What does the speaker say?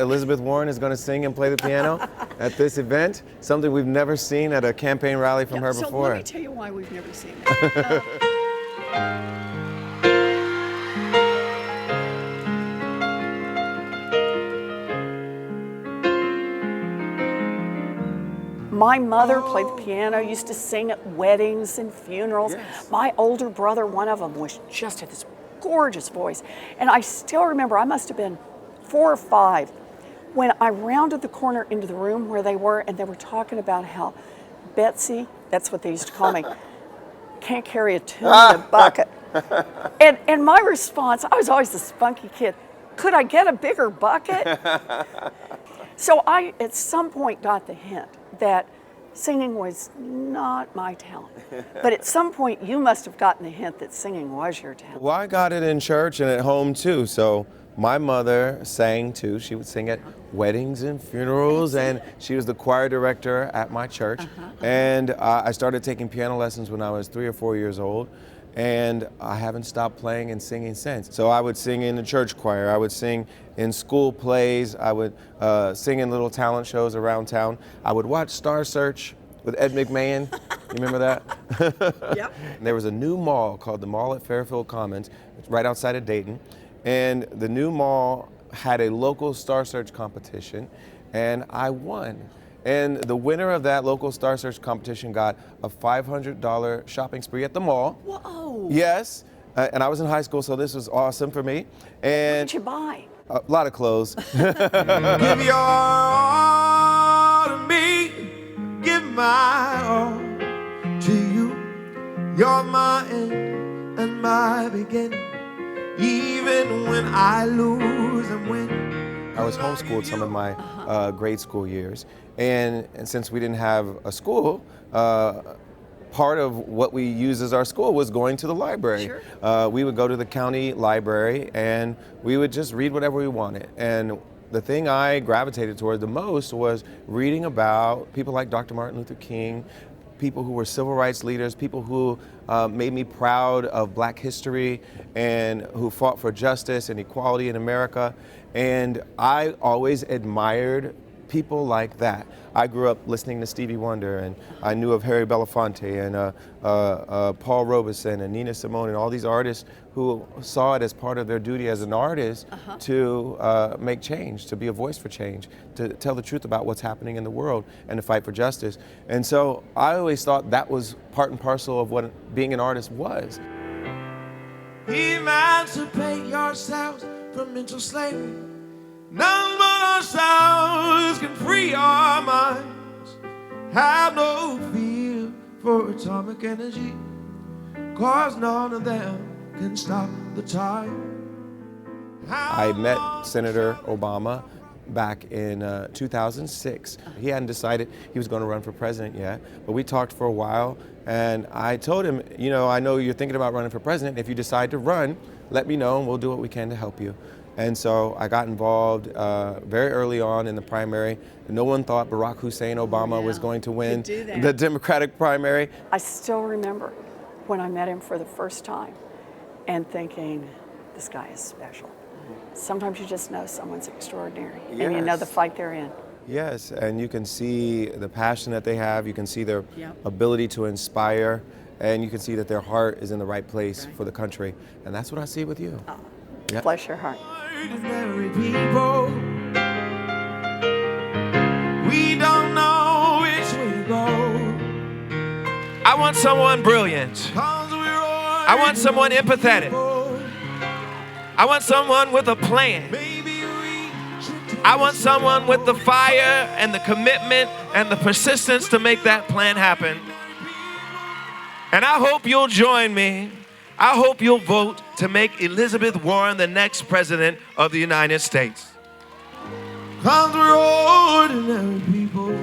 Elizabeth Warren is going to sing and play the piano at this event, something we've never seen at a campaign rally from her before. So let me tell you why we've never seen it. My mother played the piano, used to sing at weddings and funerals. Yes. My older brother, one of them, just had this gorgeous voice. And I still remember, I must have been 4 or 5, when I rounded the corner into the room where they were, and they were talking about how Betsy, that's what they used to call me, can't carry a tune in a bucket. And my response, I was always the spunky kid, could I get a bigger bucket? So I, at some point, got the hint that singing was not my talent. But at some point, you must have gotten the hint that singing was your talent. Well, I got it in church and at home too. So my mother sang too. She would sing at weddings and funerals, and she was the choir director at my church. And I started taking piano lessons when I was 3 or 4 years old. And I haven't stopped playing and singing since. So I would sing in the church choir, I would sing in school plays, I would sing in little talent shows around town. I would watch Star Search with Ed McMahon. You remember that? Yep. There was a new mall called the Mall at Fairfield Commons, right outside of Dayton. And the new mall had a local Star Search competition, and I won. And the winner of that local Star Search competition got a $500 shopping spree at the mall. Whoa. Yes, and I was in high school, so this was awesome for me. And What did you buy? a lot of clothes. Give your all to me, give my all to you. You're my end and my beginning, even when I lose and win. I was homeschooled some of my grade school years, and since we didn't have a school, part of what we used as our school was going to the library. Sure. We would go to the county library and we would just read whatever we wanted. And the thing I gravitated toward the most was reading about people like Dr. Martin Luther King, people who were civil rights leaders, people who made me proud of Black history and who fought for justice and equality in America. And I always admired people like that. I grew up listening to Stevie Wonder, and I knew of Harry Belafonte and Paul Robeson and Nina Simone and all these artists who saw it as part of their duty as an artist to make change, to be a voice for change, to tell the truth about what's happening in the world and to fight for justice. And so I always thought that was part and parcel of what being an artist was. Emancipate yourselves from mental slavery. None but ourselves can free our minds. Have no fear for atomic energy, 'cause none of them can stop the time. I met Senator Obama back in 2006. He hadn't decided he was going to run for president yet, but we talked for a while, and I told him, you know, I know you're thinking about running for president. If you decide to run, let me know and we'll do what we can to help you. And so I got involved very early on in the primary. No one thought Barack Hussein Obama was going to win the Democratic primary. I still remember when I met him for the first time and thinking, this guy is special. Sometimes you just know someone's extraordinary, and you know the fight they're in. Yes, and you can see the passion that they have. You can see their ability to inspire, and you can see that their heart is in the right place for the country. And that's what I see with you. Yep. Bless your heart. Ordinary people, we don't know which way to go. I want someone brilliant. I want someone empathetic. I want someone with a plan. I want someone with the fire and the commitment and the persistence to make that plan happen. And I hope you'll join me. I hope you'll vote to make Elizabeth Warren the next president of the United States. 'Cause we're ordinary people.